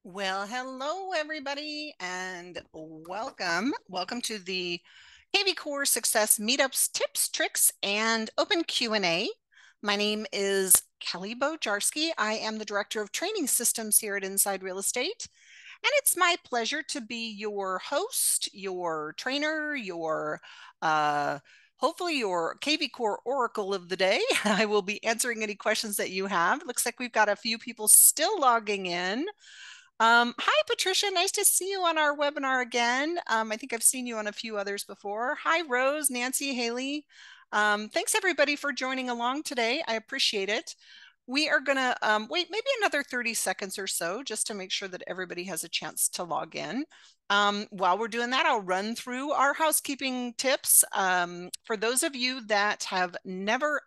Well, hello everybody and welcome. Welcome to the kvCORE Success Meetups Tips, Tricks, and Open Q&A. My name is Kelly Bojarski. I am the Director of Training Systems here at Inside Real Estate. And it's my pleasure to be your host, your trainer, your hopefully your kvCORE Oracle of the day. I will be answering any questions that you have. Looks like we've got a few people still logging in. Hi, Patricia. Nice to see you on our webinar again. I think I've seen you on a few others before. Hi, Rose, Nancy, Haley. Thanks, everybody, for joining along today. I appreciate it. We are going to wait maybe another 30 seconds or so just to make sure that everybody has a chance to log in. While we're doing that, I'll run through our housekeeping tips. For those of you that have never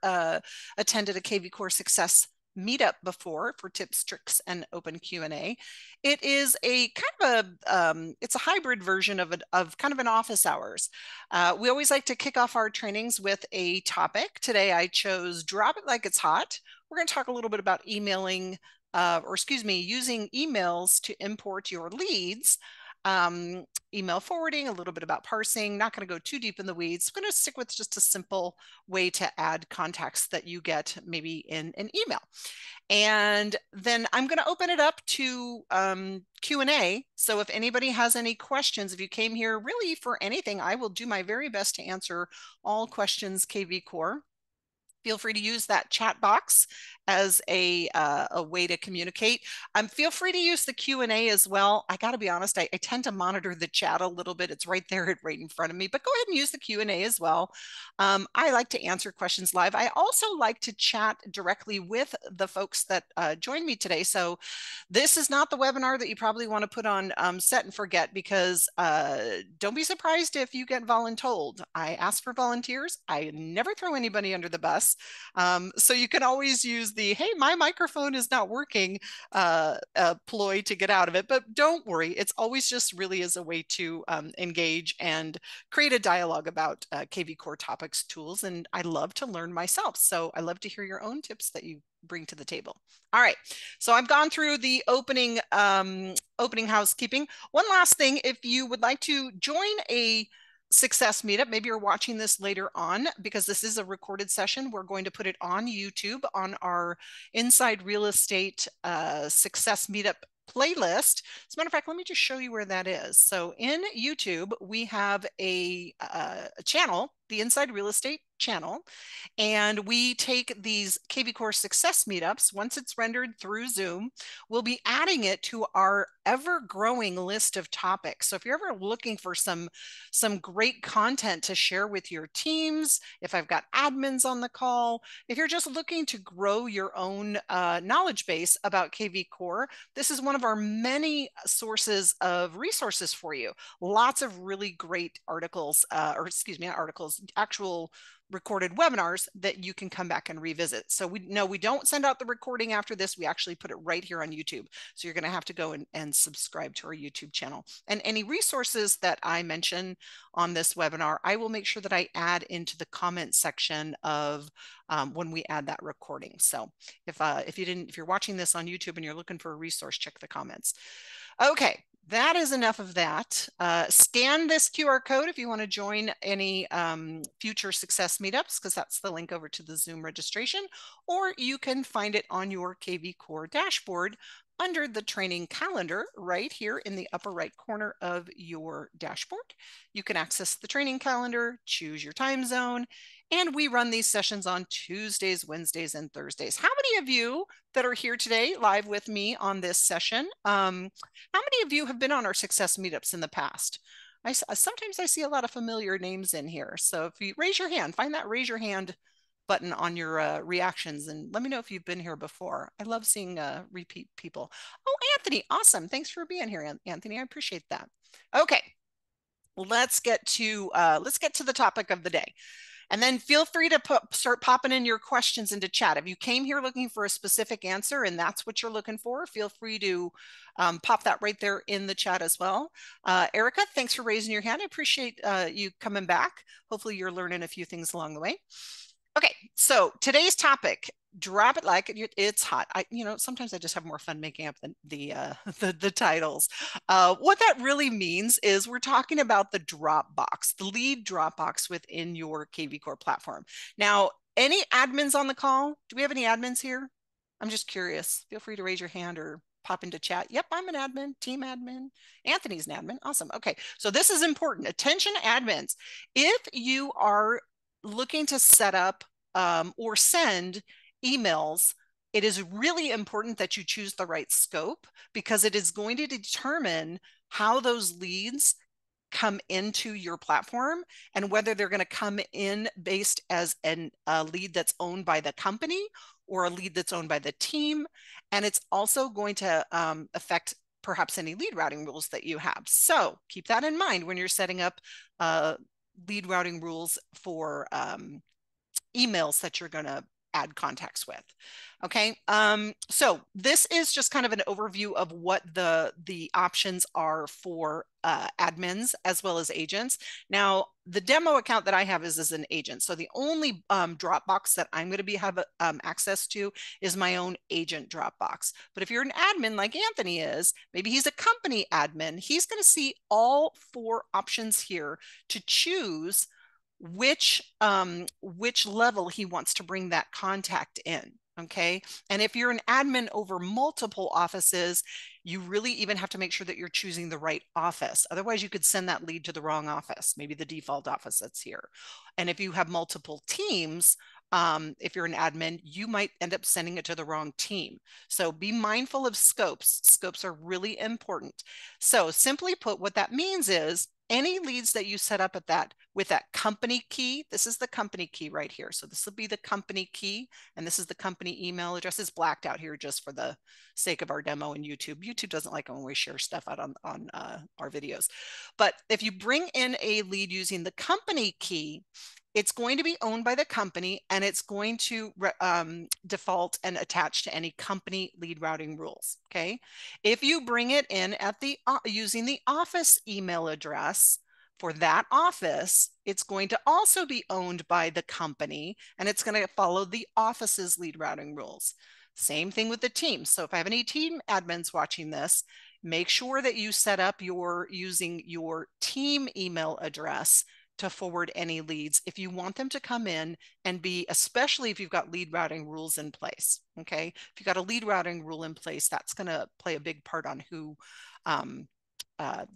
attended a kvCORE Success meetup before for tips, tricks, and open Q&A. It is a kind of it's a hybrid version of kind of an office hours. We always like to kick off our trainings with a topic. Today I chose drop it like it's hot. We're going to talk a little bit about emailing, using emails to import your leads. Email forwarding, a little bit about parsing, not going to go too deep in the weeds. I'm going to stick with just a simple way to add contacts that you get maybe in an email. And then I'm going to open it up to Q&A. So if anybody has any questions, if you came here really for anything, I will do my very best to answer all questions kvCORE. Feel free to use that chat box as a way to communicate. Feel free to use the Q&A as well. I got to be honest, I tend to monitor the chat a little bit. It's right there, right in front of me, but go ahead and use the Q&A as well. I like to answer questions live. I also like to chat directly with the folks that joined me today. So this is not the webinar that you probably want to put on set and forget, because don't be surprised if you get voluntold. I ask for volunteers. I never throw anybody under the bus. So you can always use the, hey, my microphone is not working ploy to get out of it. But don't worry. It's always just really as a way to engage and create a dialogue about kvCORE topics, tools. And I love to learn myself. So I love to hear your own tips that you bring to the table. All right. So I've gone through the opening housekeeping. One last thing, if you would like to join a Success meetup, maybe you're watching this later on, because this is a recorded session. We're going to put it on YouTube on our Inside Real Estate Success Meetup playlist. As a matter of fact, let me just show you where that is. So in YouTube, we have a channel, the Inside Real Estate channel, and we take these kvCORE Success meetups. Once it's rendered through Zoom, we'll be adding it to our ever-growing list of topics. So if you're ever looking for some great content to share with your teams, if I've got admins on the call, if you're just looking to grow your own knowledge base about kvCORE, this is one of our many sources of resources for you. Lots of really great articles, actual recorded webinars that you can come back and revisit. So we don't send out the recording after this. We actually put it right here on YouTube. So you're going to have to go and subscribe to our YouTube channel. And any resources that I mention on this webinar, I will make sure that I add into the comment section of when we add that recording. So if you're watching this on YouTube and you're looking for a resource, check the comments. Okay, that is enough of that. Scan this QR code if you want to join any future Success meetups, because that's the link over to the Zoom registration, or you can find it on your kvCORE dashboard under the training calendar right here in the upper right corner of your dashboard. You can access the training calendar, choose your time zone, and we run these sessions on Tuesdays, Wednesdays, and Thursdays. How many of you that are here today live with me on this session, how many of you have been on our Success meetups in the past? Sometimes I see a lot of familiar names in here. So if you raise your hand, find that raise your hand button on your reactions and let me know if you've been here before. I love seeing repeat people. Oh, Anthony, awesome. Thanks for being here, Anthony. I appreciate that. Okay, let's get to the topic of the day. And then feel free to start popping in your questions into chat. If you came here looking for a specific answer and that's what you're looking for, feel free to pop that right there in the chat as well. Erica, thanks for raising your hand. I appreciate you coming back. Hopefully you're learning a few things along the way. Okay, so today's topic, drop it like it's hot. Sometimes I just have more fun making up the titles. What that really means is we're talking about the Dropbox, the lead Dropbox within your kvCORE platform. Now, any admins on the call? Do we have any admins here? I'm just curious. Feel free to raise your hand or pop into chat. Yep, I'm an admin, team admin. Anthony's an admin. Awesome. Okay, so this is important. Attention admins. If you are looking to set up or send emails, it is really important that you choose the right scope because it is going to determine how those leads come into your platform and whether they're going to come in based as a lead that's owned by the company or a lead that's owned by the team. And it's also going to affect perhaps any lead routing rules that you have. So keep that in mind when you're setting up lead routing rules for emails that you're going to add contacts with. Okay, so this is just kind of an overview of what the options are for admins as well as agents. Now, the demo account that I have is as an agent. So the only Dropbox that I'm going to have access to is my own agent Dropbox. But if you're an admin like Anthony is, maybe he's a company admin, he's going to see all 4 options here to choose which level he wants to bring that contact in. Okay, and if you're an admin over multiple offices, you really even have to make sure that you're choosing the right office. Otherwise, you could send that lead to the wrong office, maybe the default office that's here. And if you have multiple teams, if you're an admin, you might end up sending it to the wrong team. So be mindful of scopes. Scopes are really important. So simply put, what that means is any leads that you set up with that company key, this is the company key right here. So this will be the company key, and this is the company email address. Is blacked out here just for the sake of our demo in YouTube. YouTube doesn't like when we share stuff out on our videos. But if you bring in a lead using the company key, it's going to be owned by the company, and it's going to default and attach to any company lead routing rules. Okay. If you bring it in at using the office email address for that office, it's going to also be owned by the company, and it's going to follow the office's lead routing rules. Same thing with the team. So if I have any team admins watching this, make sure that you set up using your team email address to forward any leads if you want them to come in and be, especially if you've got lead routing rules in place. Okay, if you've got a lead routing rule in place, that's going to play a big part on who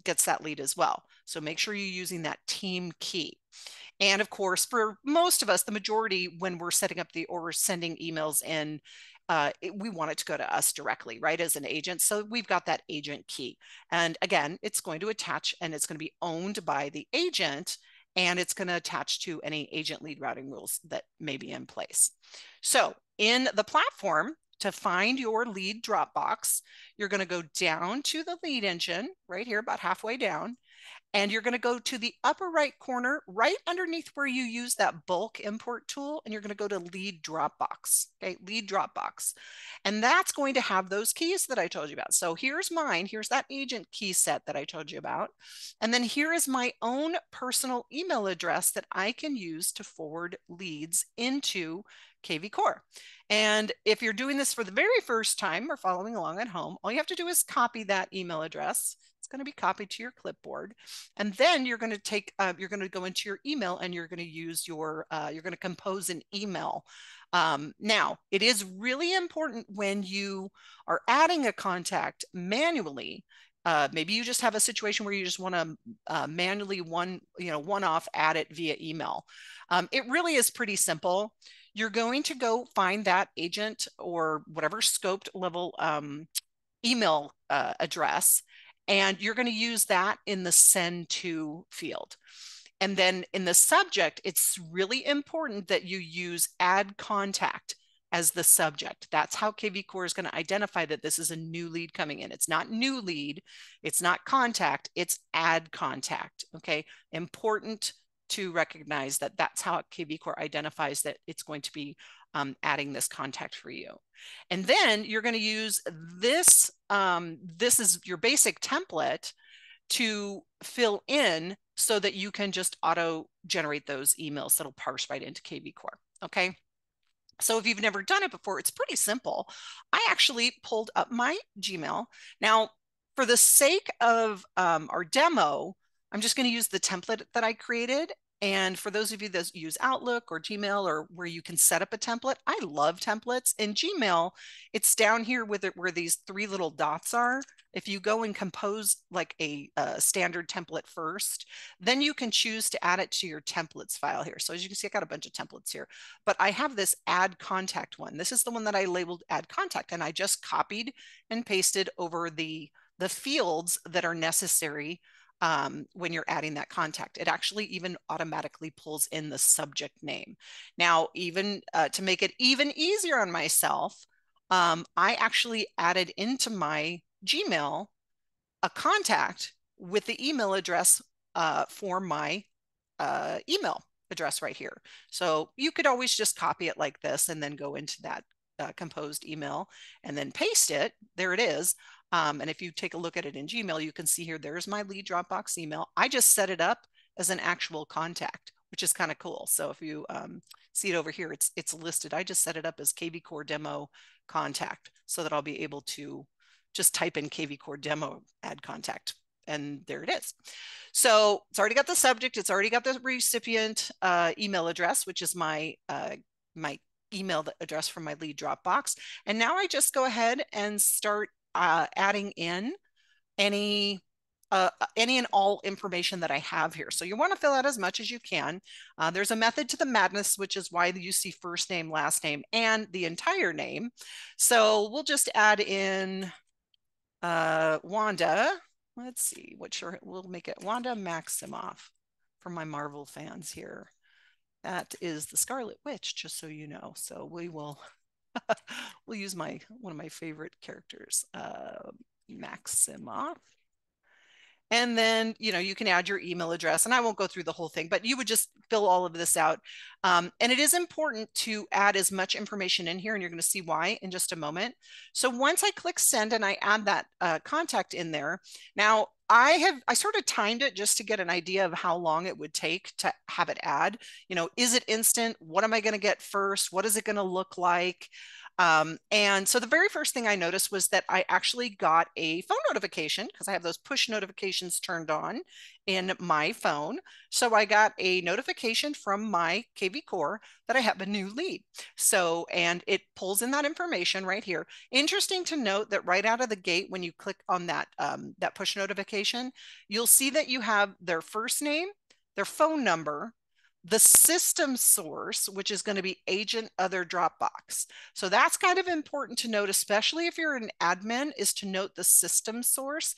gets that lead as well. So make sure you're using that team key. And of course, for most of us, the majority, when we're setting up or we're sending emails in, we want it to go to us directly, right, as an agent. So we've got that agent key. And again, it's going to attach, and it's going to be owned by the agent, and it's going to attach to any agent lead routing rules that may be in place. So in the platform, to find your lead Dropbox, you're going to go down to the lead engine right here, about halfway down. And you're going to go to the upper right corner, right underneath where you use that bulk import tool, and you're going to go to lead Dropbox. Okay, lead Dropbox. And that's going to have those keys that I told you about. So here's mine. Here's that agent key set that I told you about. And then here is my own personal email address that I can use to forward leads into kvCORE. And if you're doing this for the very first time or following along at home, all you have to do is copy that email address. It's going to be copied to your clipboard. And then you're going to you're going to go into your email, and you're going to use you're going to compose an email. Now, it is really important when you are adding a contact manually. Maybe you just have a situation where you just want to manually one-off add it via email. It really is pretty simple. You're going to go find that agent or whatever scoped level email address, and you're going to use that in the send to field. And then in the subject, it's really important that you use add contact as the subject. That's how kvCORE is going to identify that this is a new lead coming in. It's not new lead, it's not contact, it's add contact. Okay, important to recognize that that's how kvCORE identifies that it's going to be adding this contact for you. And then you're going to use this, this is your basic template to fill in so that you can just auto generate those emails that'll parse right into kvCORE. Okay. So if you've never done it before, it's pretty simple. I actually pulled up my Gmail. Now, for the sake of our demo, I'm just going to use the template that I created. And for those of you that use Outlook or Gmail or where you can set up a template, I love templates. In Gmail, it's down here with it where these three little dots are. If you go and compose like a standard template first, then you can choose to add it to your templates file here. So as you can see, I got a bunch of templates here, but I have this add contact one. This is the one that I labeled add contact, and I just copied and pasted over the fields that are necessary when you're adding that contact. It actually even automatically pulls in the subject name. Now, even to make it even easier on myself, I actually added into my Gmail a contact with the email address for my email address right here. So you could always just copy it like this and then go into that composed email and then paste it. There it is. And if you take a look at it in Gmail, you can see here, there's my lead Dropbox email. I just set it up as an actual contact, which is kind of cool. So if you see it over here, it's listed. I just set it up as kvCORE demo contact so that I'll be able to just type in kvCORE demo add contact. And there it is. So it's already got the subject. It's already got the recipient email address, which is my email address from my lead Dropbox. And now I just go ahead and start adding in any and all information that I have here. So you want to fill out as much as you can. There's a method to the madness, which is why you see first name, last name, and the entire name. So we'll just add in Wanda. Let's see, we'll make it Wanda Maximoff for my Marvel fans here. That is the Scarlet Witch, just so you know. So we will we'll use one of my favorite characters, Maximoff. And then, you can add your email address, and I won't go through the whole thing, but you would just fill all of this out. And it is important to add as much information in here, and you're going to see why in just a moment. So once I click send and I add that contact in there, now I sort of timed it just to get an idea of how long it would take to have it add. Is it instant? What am I going to get first? What is it going to look like? And so the very first thing I noticed was that I actually got a phone notification because I have those push notifications turned on in my phone. So I got a notification from my kvCORE that I have a new lead. So, and it pulls in that information right here. Interesting to note that right out of the gate, when you click on that, that push notification, you'll see that you have their first name, their phone number, the system source, which is going to be agent other Dropbox. So that's kind of important to note, especially if you're an admin, is to note the system source,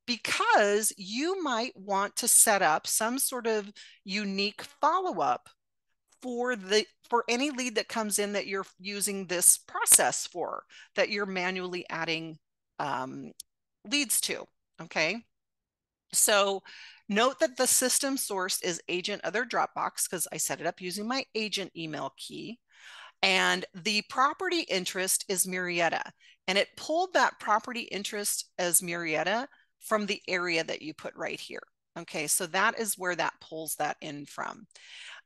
because you might want to set up some sort of unique follow-up for any lead that comes in that you're using this process for, that you're manually adding leads to. Okay. So note that the system source is agent other Dropbox because I set it up using my agent email key. And the property interest is Marietta. And it pulled that property interest as Marietta from the area that you put right here. Okay, so that is where that pulls that in from.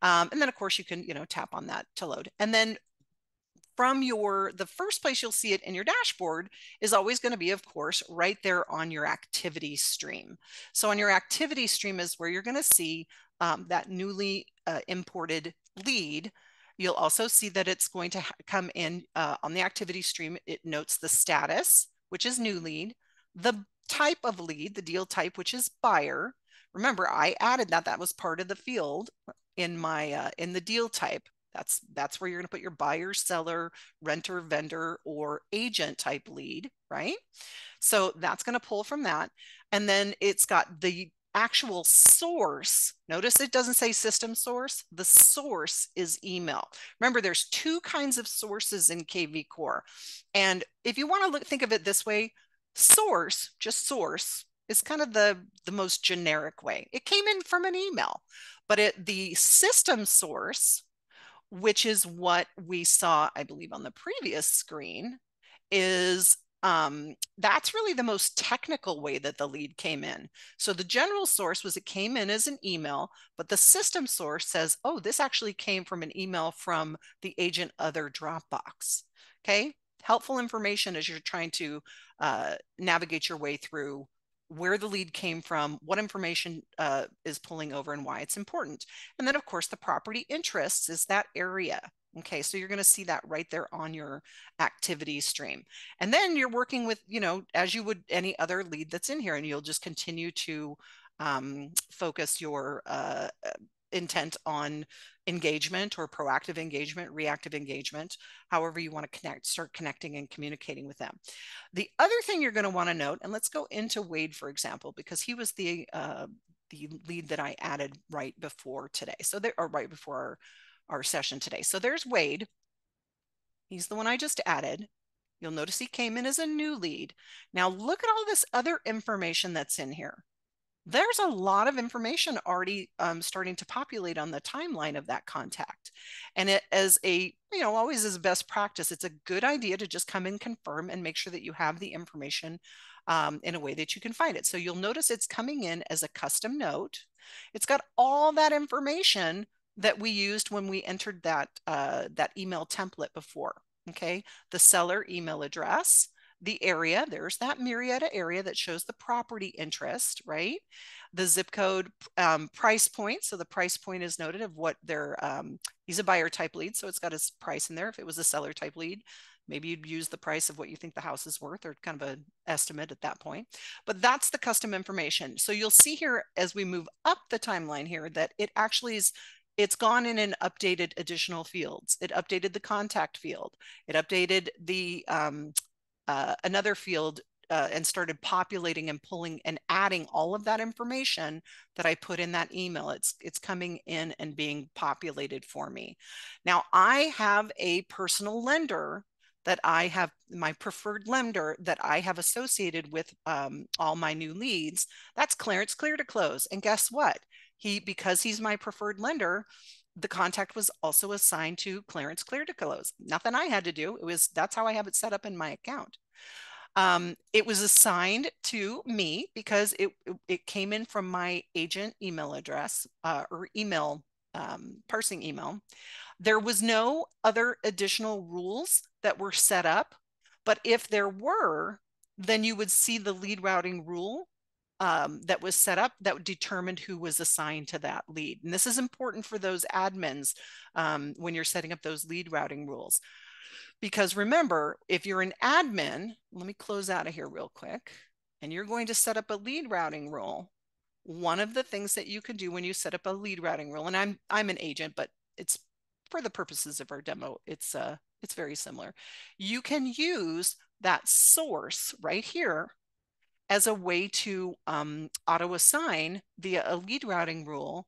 And then of course you can, tap on that to load. And then from the first place you'll see it in your dashboard is always going to be, of course, right there on your activity stream. So on your activity stream is where you're going to see that newly imported lead. You'll also see that it's going to come in on the activity stream. It notes the status, which is new lead, the type of lead, the deal type, which is buyer. Remember, I added that. That was part of the field in my in the deal type. That's where you're going to put your buyer, seller, renter, vendor, or agent type lead, right? So that's going to pull from that. And then it's got the actual source. Notice it doesn't say system source. The source is email. Remember, there's two kinds of sources in kvCORE. And if you want to think of it this way, source, just source, is kind of the most generic way. It came in from an email, but the system source, which is what we saw, I believe, on the previous screen, is that's really the most technical way that the lead came in. So the general source was it came in as an email, but the system source says, oh, this actually came from an email from the agent other Dropbox. Okay, helpful information as you're trying to navigate your way through where the lead came from, what information is pulling over, and why it's important. And then, of course, the property interests is that area. Okay, so you're going to see that right there on your activity stream. And then you're working with, as you would any other lead that's in here, and you'll just continue to focus your intent on engagement or proactive engagement, reactive engagement, however you want to start connecting and communicating with them. The other thing you're going to want to note, and let's go into Wade, for example, because he was the lead that I added right before today. So there, or right before our session today. So there's Wade. He's the one I just added. You'll notice he came in as a new lead. Now look at all this other information that's in here. There's a lot of information already starting to populate on the timeline of that contact. And it, as a, always as best practice, it's a good idea to just come and confirm and make sure that you have the information in a way that you can find it. So you'll notice it's coming in as a custom note. It's got all that information that we used when we entered that, that email template before. Okay, the seller email address, the area, there's that Marietta area that shows the property interest, right? The zip code, price point. So the price point is noted of what their, he's a buyer type lead. So it's got his price in there. If it was a seller type lead, maybe you'd use the price of what you think the house is worth, or kind of an estimate at that point. But that's the custom information. So you'll see here as we move up the timeline here that it actually is, it's gone in and updated additional fields. It updated the contact field. It updated the another field and started populating and pulling and adding all of that information that I put in that email. It's coming in and being populated for me. Now I have a personal lender that I have, my preferred lender that I have associated with all my new leads. That's Clarence Clear to Close. And guess what? Because he's my preferred lender, the contact was also assigned to Clarence Clear to Close. Nothing I had to do. That's how I have it set up in my account. It was assigned to me because it came in from my agent email address or email, parsing email. There was no other additional rules that were set up, but if there were, then you would see the lead routing rule that was set up that determined who was assigned to that lead. And this is important for those admins when you're setting up those lead routing rules. Because remember, if you're an admin, let me close out of here real quick, and you're going to set up a lead routing rule. One of the things that you can do when you set up a lead routing rule, and I'm an agent, but it's for the purposes of our demo, it's very similar. You can use that source right here as a way to auto assign via a lead routing rule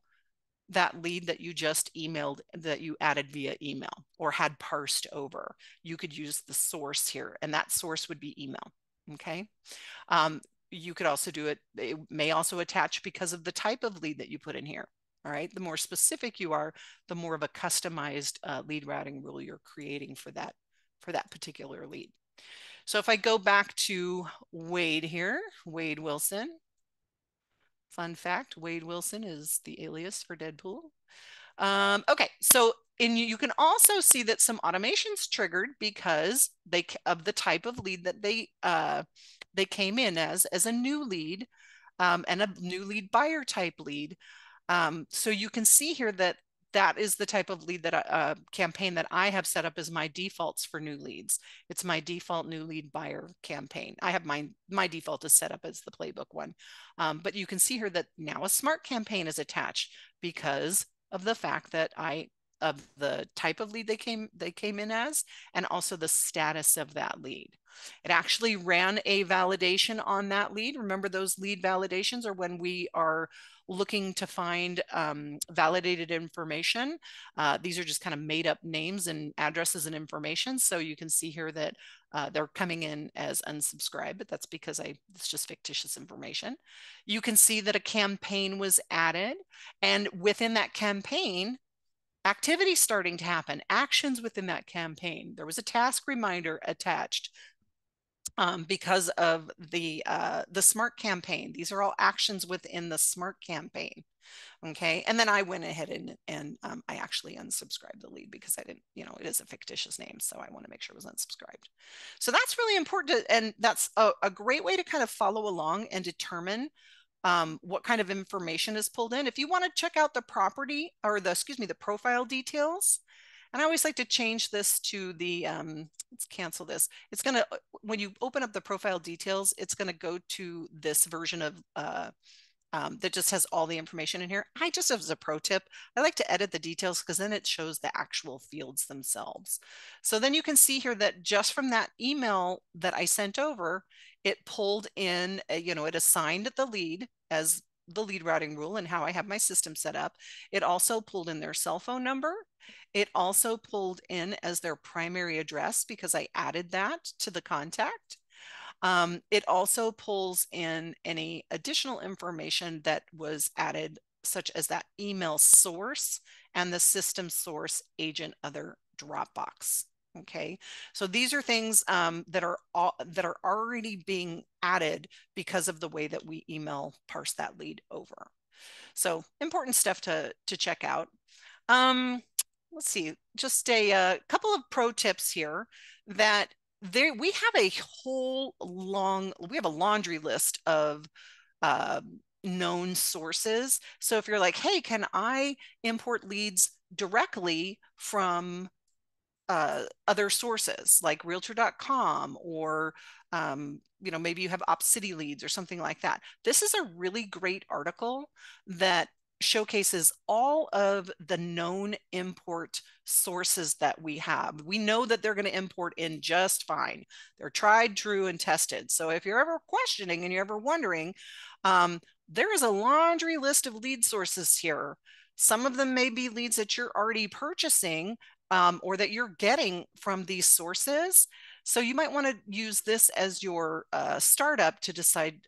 that lead that you just emailed, that you added via email or had parsed over. You could use the source here, and that source would be email. Okay. You could also do it. It may also attach because of the type of lead that you put in here. All right. The more specific you are, the more of a customized lead routing rule you're creating for that particular lead. So if I go back to Wade here, Wade Wilson. Fun fact, Wade Wilson is the alias for Deadpool. Okay, so you can also see that some automations triggered because of the type of lead that they came in as a new lead and a new lead buyer type lead. So you can see here that that is the type of lead that campaign that I have set up as my defaults for new leads. It's my default new lead buyer campaign. I have my default is set up as the playbook one. But you can see here that now a smart campaign is attached because of the fact that of the type of lead they came in as, and also the status of that lead. It actually ran a validation on that lead. Remember, those lead validations are when we are looking to find validated information. These are just kind of made up names and addresses and information. So you can see here that they're coming in as unsubscribed, but that's because it's just fictitious information. You can see that a campaign was added, and within that campaign, activity starting to happen, actions within that campaign. There was a task reminder attached. because of the SMART campaign. These are all actions within the SMART campaign. Okay. And then I went ahead and I actually unsubscribed the lead because I didn't, it is a fictitious name. So I want to make sure it was unsubscribed. So that's really important. And that's a great way to kind of follow along and determine what kind of information is pulled in. If you want to check out the property or the profile details, and I always like to change this to the, let's cancel this. It's going to, when you open up the profile details, it's going to go to this version of, that just has all the information in here. I just, as a pro tip, I like to edit the details because then it shows the actual fields themselves. So then you can see here that just from that email that I sent over, it pulled in, it assigned the lead as the lead routing rule and how I have my system set up. It also pulled in their cell phone number. It also pulled in as their primary address because I added that to the contact. It also pulls in any additional information that was added, such as that email source and the system source agent other Dropbox. Okay, so these are things that are already being added because of the way that we email parse that lead over. So important stuff to check out. Let's see, just a couple of pro tips here that we have a laundry list of known sources. So if you're like, hey, can I import leads directly from other sources like realtor.com or maybe you have OpCity leads or something like that. This is a really great article that showcases all of the known import sources that we have. We know that they're going to import in just fine. They're tried, true, and tested. So if you're ever questioning and you're ever wondering, there is a laundry list of lead sources here. Some of them may be leads that you're already purchasing or that you're getting from these sources. So you might want to use this as your startup to decide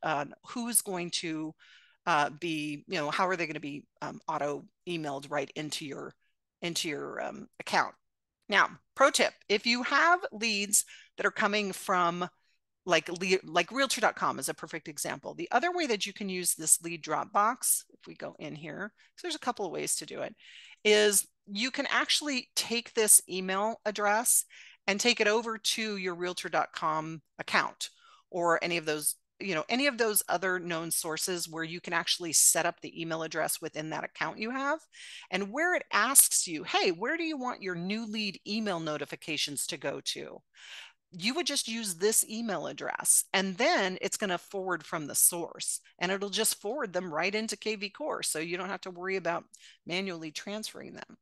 who's going to be, how are they going to be auto emailed right into your account. Now, pro tip, if you have leads that are coming from like realtor.com is a perfect example. The other way that you can use this lead Dropbox, if we go in here, so there's a couple of ways to do it, is you can actually take this email address and take it over to your realtor.com account or any of those other known sources where you can actually set up the email address within that account you have. And where it asks you, hey, where do you want your new lead email notifications to go to? You would just use this email address and then it's going to forward from the source and it'll just forward them right into kvCORE. So you don't have to worry about manually transferring them.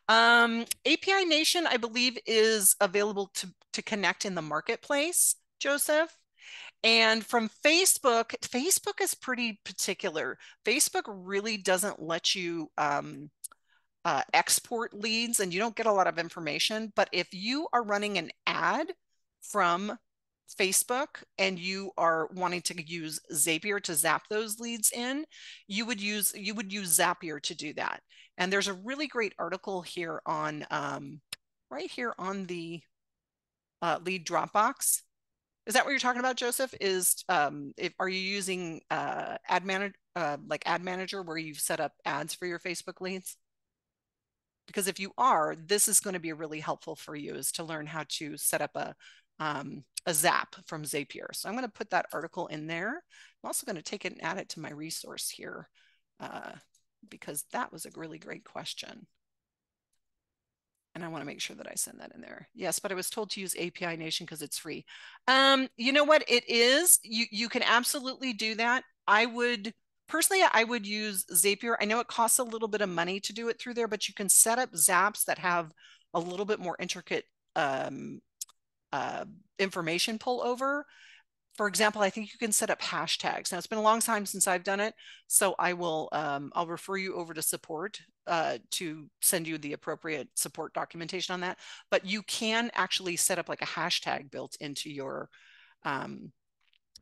API Nation, I believe, is available to connect in the marketplace, Joseph. And from Facebook is pretty particular. Facebook really doesn't let you export leads and you don't get a lot of information. But if you are running an ad from Facebook and you are wanting to use Zapier to zap those leads in, you would use Zapier to do that. And there's a really great article here on right here on the lead Dropbox. Is that what you're talking about, Joseph? Is are you using ad manager where you've set up ads for your Facebook leads? Because if you are, this is going to be really helpful for you is to learn how to set up a Zap from Zapier. So I'm going to put that article in there. I'm also going to take it and add it to my resource here because that was a really great question. And I want to make sure that I send that in there. Yes, but I was told to use API Nation because it's free. You know what? It is. You can absolutely do that. I would use Zapier. I know it costs a little bit of money to do it through there, but you can set up Zaps that have a little bit more intricate information pull over. For example, I think you can set up hashtags. Now it's been a long time since I've done it, so I will I'll refer you over to support to send you the appropriate support documentation on that. But you can actually set up like a hashtag built into your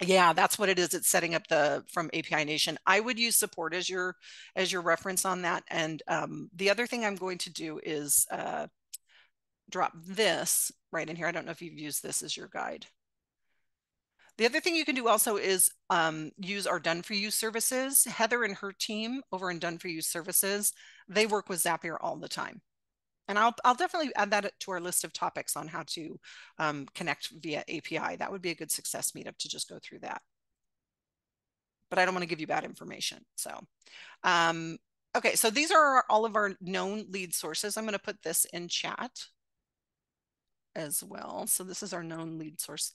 yeah, that's what it is. It's setting up from API Nation. I would use support as your reference on that. And the other thing I'm going to do is drop this right in here. I don't know if you've used this as your guide. The other thing you can do also is use our Done For You services. Heather and her team over in Done For You services, they work with Zapier all the time. And I'll definitely add that to our list of topics on how to connect via API. That would be a good success meetup to just go through that. But I don't want to give you bad information. So, okay, so these are all of our known lead sources. I'm going to put this in chat as well. So this is our known lead source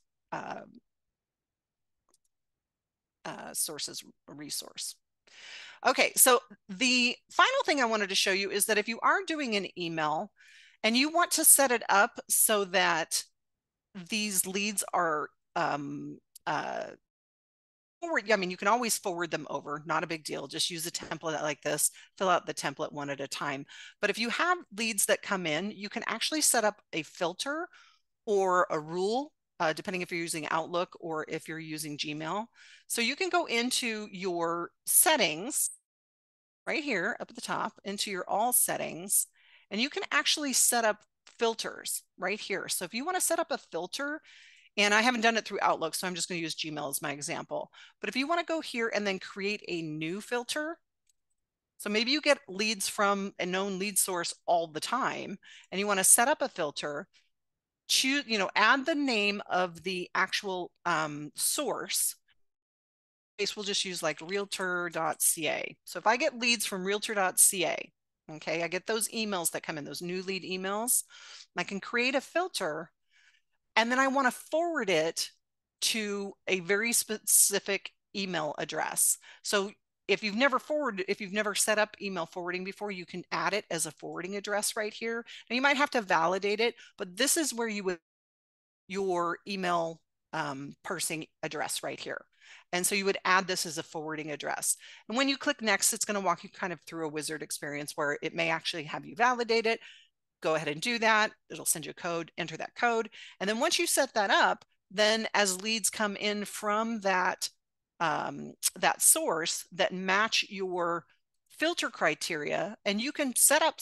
sources resource. Okay, so the final thing I wanted to show you is that if you are doing an email and you want to set it up so that these leads are forward, I mean, you can always forward them over, not a big deal. Just use a template like this, fill out the template one at a time. But if you have leads that come in, you can actually set up a filter or a rule, depending if you're using Outlook or if you're using Gmail. So you can go into your settings right here up at the top, into your all settings, and you can actually set up filters right here. So if you want to set up a filter, and I haven't done it through Outlook, so I'm just going to use Gmail as my example. But if you want to go here and then create a new filter, so maybe you get leads from a known lead source all the time, and you want to set up a filter, choose, add the name of the actual source. We'll just use like realtor.ca. So if I get leads from realtor.ca, okay, I get those emails that come in, those new lead emails, I can create a filter, and then I want to forward it to a very specific email address. So if you've never set up email forwarding before, you can add it as a forwarding address right here. Now you might have to validate it, but this is where you would your email parsing address right here. And so you would add this as a forwarding address. And when you click next, it's going to walk you kind of through a wizard experience where it may actually have you validate it. Go ahead and do that. It'll send you a code, enter that code. And then once you set that up, then as leads come in from that source that match your filter criteria, and you can set up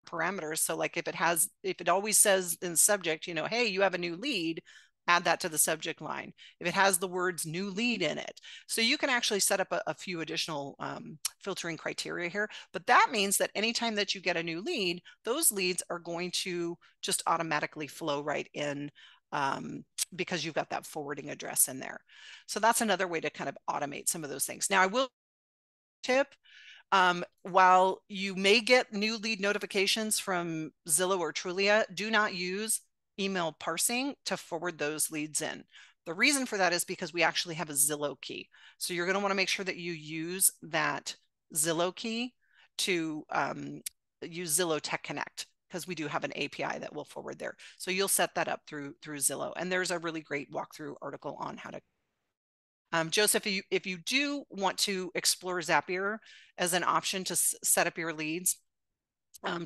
parameters. So like if it always says in subject, hey, you have a new lead, add that to the subject line. If it has the words new lead in it. So you can actually set up a few additional filtering criteria here, but that means that anytime that you get a new lead, those leads are going to just automatically flow right in because you've got that forwarding address in there. So that's another way to kind of automate some of those things. Now I will tip, while you may get new lead notifications from Zillow or Trulia, do not use email parsing to forward those leads in. The reason for that is because we actually have a Zillow key. So you're going to want to make sure that you use that Zillow key to use Zillow Tech Connect, because we do have an API that will forward there. So you'll set that up through Zillow. And there's a really great walkthrough article on how to Joseph, if you do want to explore Zapier as an option to set up your leads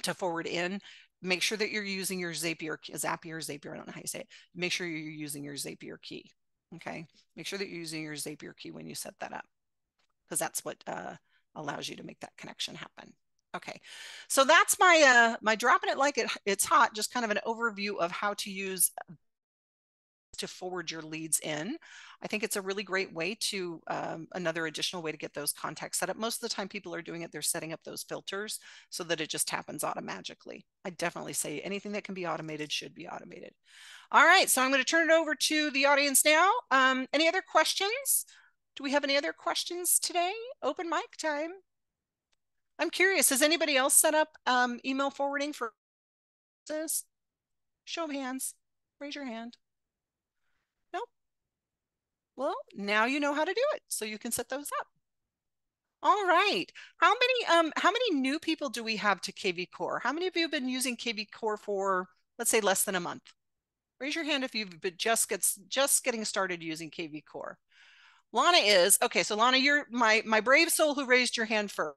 to forward in, make sure that you're using your Zapier, I don't know how you say it. Make sure you're using your Zapier key, okay? Make sure that you're using your Zapier key when you set that up, because that's what allows you to make that connection happen. Okay, so that's my my dropping it like it's hot, just kind of an overview of how to use to forward your leads in. I think it's a really great way to, another additional way to get those contacts set up. Most of the time people are doing it, they're setting up those filters so that it just happens automatically. I definitely say anything that can be automated should be automated. All right, so I'm going to turn it over to the audience now. Any other questions? Do we have any other questions today? Open mic time. I'm curious, has anybody else set up email forwarding for this? Show of hands, raise your hand. Nope. Well, now you know how to do it, so you can set those up. All right. How many new people do we have to kvCORE? How many of you have been using kvCORE for, let's say, less than a month? Raise your hand if you've been just getting started using kvCORE. Lana is okay. So Lana, you're my brave soul who raised your hand first.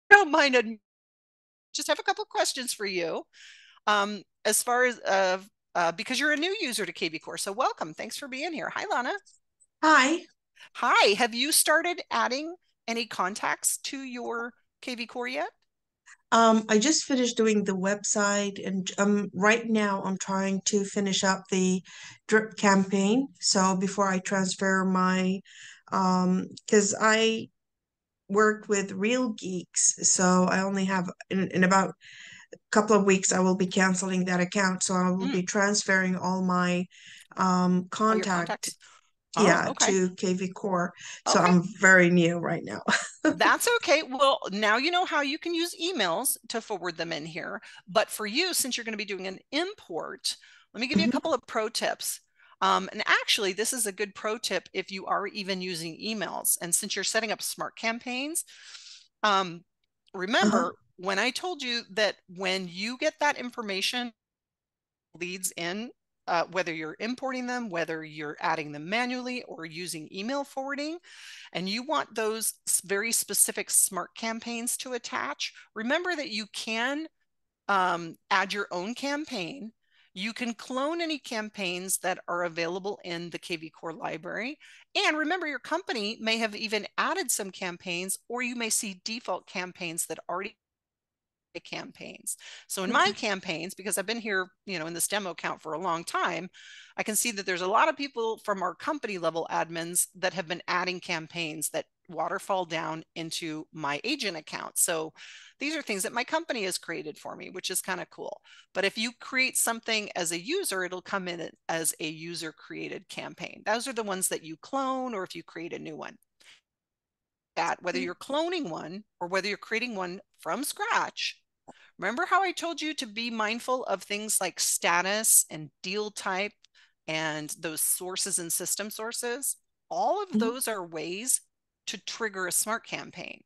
I don't mind. Just have a couple questions for you. As far as because you're a new user to kvCORE, so welcome. Thanks for being here. Hi, Lana. Hi. Hi. Have you started adding any contacts to your kvCORE yet? I just finished doing the website, and right now I'm trying to finish up the drip campaign. So before I transfer my, because I worked with Real Geeks, so I only have in about a couple of weeks I will be canceling that account. So I will Mm. be transferring all my All your contact, contacts? Oh, yeah, okay. to kvCORE. So Okay. I'm very new right now. That's okay. Well, now you know how you can use emails to forward them in here. But for you, since you're going to be doing an import, let me give you a Mhm. couple of pro tips. And actually, this is a good pro tip if you are even using emails. And since you're setting up smart campaigns, um, Uh-huh. remember when I told you that when you get that information leads in, whether you're importing them, whether you're adding them manually or using email forwarding, and you want those very specific smart campaigns to attach, remember that you can add your own campaign. You can clone any campaigns that are available in the kvCORE library. And remember, your company may have even added some campaigns, or you may see default campaigns that already campaigns. So in my Okay. campaigns, because I've been here, in this demo account for a long time, I can see that there's a lot of people from our company level admins that have been adding campaigns that waterfall down into my agent account. So these are things that my company has created for me, which is kind of cool. But if you create something as a user, it'll come in as a user created campaign. Those are the ones that you clone, or if you create a new one. That whether you're cloning one or whether you're creating one from scratch, remember how I told you to be mindful of things like status and deal type and those sources and system sources? All of Mhm. those are ways to trigger a smart campaign.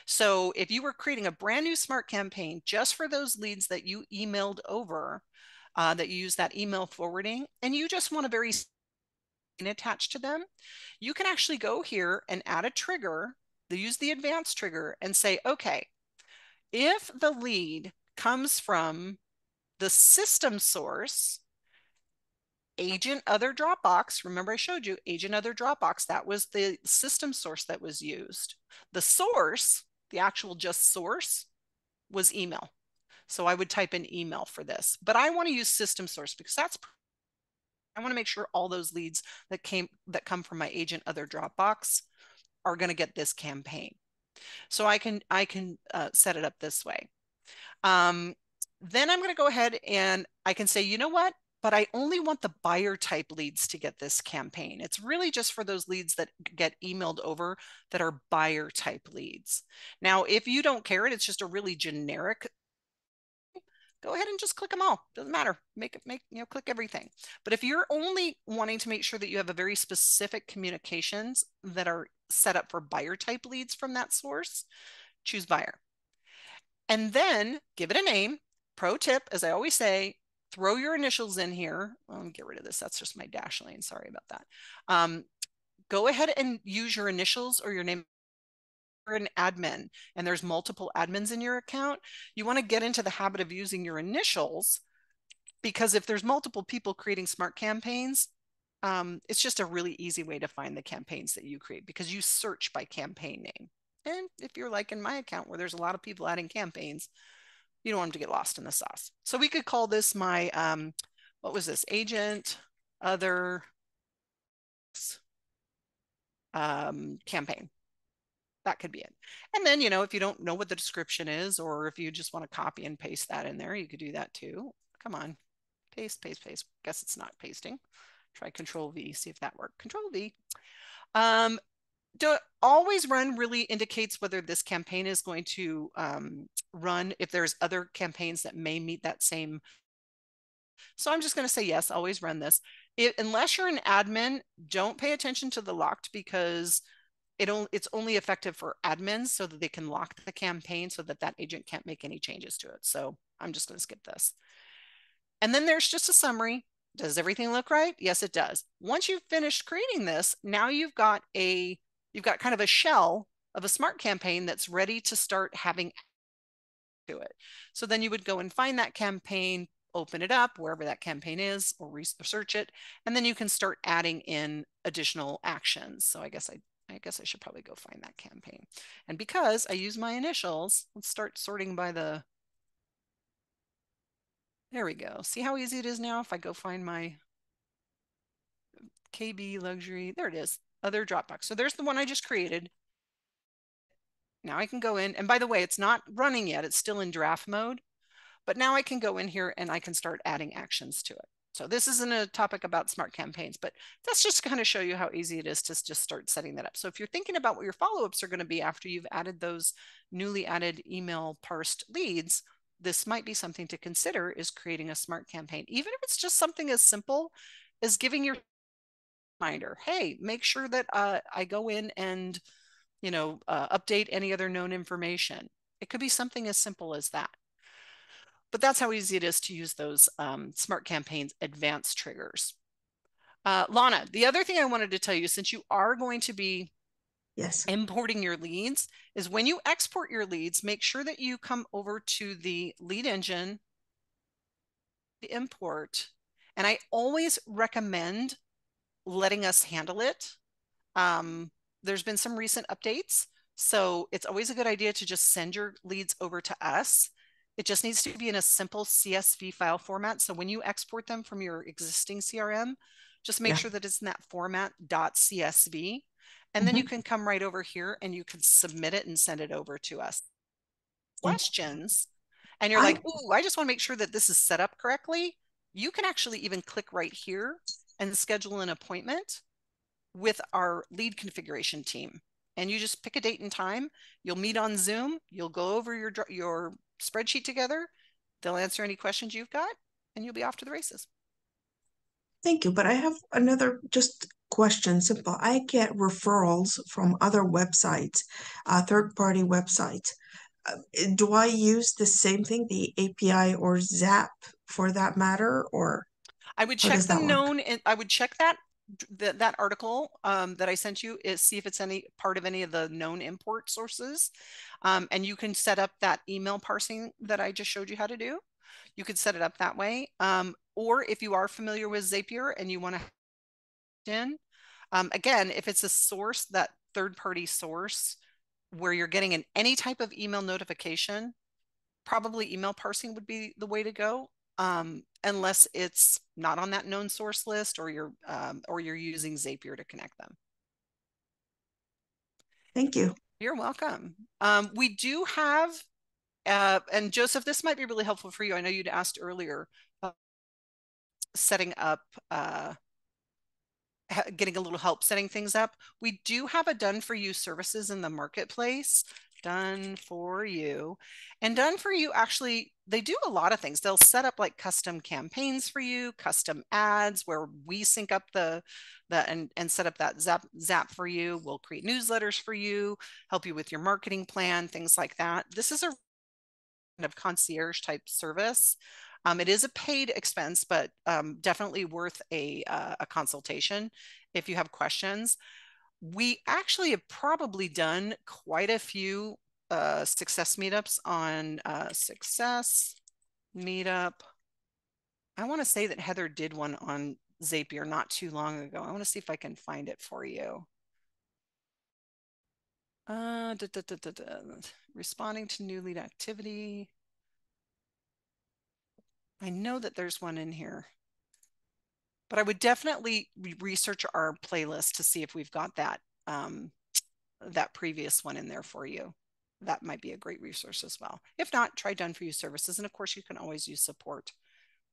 So if you were creating a brand new smart campaign just for those leads that you emailed over, that you use that email forwarding, and you just want a very attached to them, you can actually go here and add a trigger, use the advanced trigger and say, okay, if the lead comes from the system source, agent other Dropbox, remember I showed you agent other Dropbox, that was the system source that was used. The source, the actual just source, was email. So I would type in email for this, but I want to use system source because I want to make sure all those leads that come from my agent other Dropbox are going to get this campaign. So I can set it up this way. Um, then I'm going to go ahead and I can say, you know what? But I only want the buyer type leads to get this campaign. It's really just for those leads that get emailed over that are buyer type leads. Now, if you don't care, it's just a really generic, go ahead and just click them all. Doesn't matter. Click everything. But if you're only wanting to make sure that you have a very specific communications that are set up for buyer type leads from that source, choose buyer. And then give it a name. Pro tip, as I always say, throw your initials in here. Let me get rid of this. That's just my dash line. Sorry about that. Go ahead and use your initials or your name. You're an admin and there's multiple admins in your account. You want to get into the habit of using your initials, because if there's multiple people creating smart campaigns, it's just a really easy way to find the campaigns that you create because you search by campaign name. And if you're like in my account where there's a lot of people adding campaigns, you don't want them to get lost in the sauce. So we could call this my, what was this? Agent other campaign. That could be it. And then, if you don't know what the description is, or if you just want to copy and paste that in there, you could do that too. Come on, paste, paste, paste. Guess it's not pasting. Try Control V, see if that worked. Control V. Um, do always run really indicates whether this campaign is going to run if there's other campaigns that may meet that same. So I'm just going to say yes, always run this. Unless you're an admin, don't pay attention to the locked because it's only effective for admins so that they can lock the campaign so that that agent can't make any changes to it. So I'm just going to skip this. And then there's just a summary. Does everything look right? Yes, it does. Once you've finished creating this, now you've got kind of a shell of a smart campaign that's ready to start having to it. So then you would go and find that campaign, open it up wherever that campaign is, or research it, and then you can start adding in additional actions. So I guess I should probably go find that campaign. And because I use my initials, let's start sorting by the There we go. See how easy it is now if I go find my KB luxury. There it is. Other Dropbox. So there's the one I just created. Now I can go in, and by the way, it's not running yet. It's still in draft mode, but now I can go in here and I can start adding actions to it. So this isn't a topic about smart campaigns, but that's just to kind of show you how easy it is to just start setting that up. So if you're thinking about what your follow-ups are going to be after you've added those newly added email parsed leads, this might be something to consider, is creating a smart campaign, even if it's just something as simple as giving your reminder, hey, make sure that I go in and update any other known information. It could be something as simple as that. But that's how easy it is to use those smart campaigns advanced triggers. Lana, the other thing I wanted to tell you, since you are going to be Yes. importing your leads, is when you export your leads, make sure that you come over to the lead engine, the import, and I always recommend letting us handle it. There's been some recent updates, so it's always a good idea to just send your leads over to us. It just needs to be in a simple CSV file format. So when you export them from your existing CRM, just make Yeah. sure that it's in that format .csv. And then you Mhm. can come right over here and you can submit it and send it over to us. Yeah. Questions, and you're I like, ooh, I just want to make sure that this is set up correctly. You can actually even click right here and schedule an appointment with our lead configuration team. And you just pick a date and time. You'll meet on Zoom. You'll go over your spreadsheet together. They'll answer any questions you've got, and you'll be off to the races. Thank you, but I have another just question, simple. I get referrals from other websites, third-party websites. Do I use the same thing, the API or Zap for that matter, or I would how check does the that work? known, and I would check that article that I sent you, is see if it's any part of any of the known import sources. And you can set up that email parsing that I just showed you how to do. You could set it up that way. Or if you are familiar with Zapier and you want to in, again, if it's a source, that third-party source where you're getting any type of email notification, probably email parsing would be the way to go, unless it's not on that known source list, or you're using Zapier to connect them. Thank you. You're welcome. We do have, and Joseph, this might be really helpful for you. I know you'd asked earlier, setting up, getting a little help setting things up. We do have a done for you services in the marketplace. Done for you. And done for you, actually, they do a lot of things. They'll set up like custom campaigns for you, custom ads where we sync up and set up that zap for you. We'll create newsletters for you, help you with your marketing plan, things like that. This is a kind of concierge type service. It is a paid expense, but definitely worth a consultation if you have questions. We actually have probably done quite a few success meetups on success meetup. I want to say that Heather did one on Zapier not too long ago. I want to see if I can find it for you. Da, da, da, da. Responding to new lead activity. I know that there's one in here, but I would definitely research our playlist to see if we've got that previous one in there for you. That might be a great resource as well. If not, try done for you services. And of course, you can always use support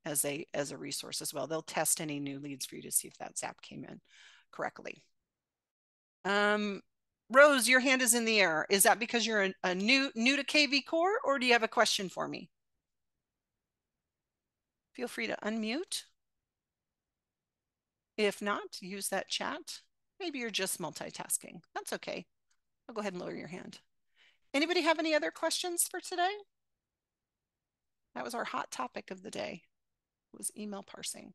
as a resource as well. They'll test any new leads for you to see if that zap came in correctly. Rose, your hand is in the air. Is that because you're a new to kvCORE, or do you have a question for me? Feel free to unmute. If not, use that chat. Maybe you're just multitasking. That's okay. I'll go ahead and lower your hand. Anybody have any other questions for today? That was our hot topic of the day, was email parsing.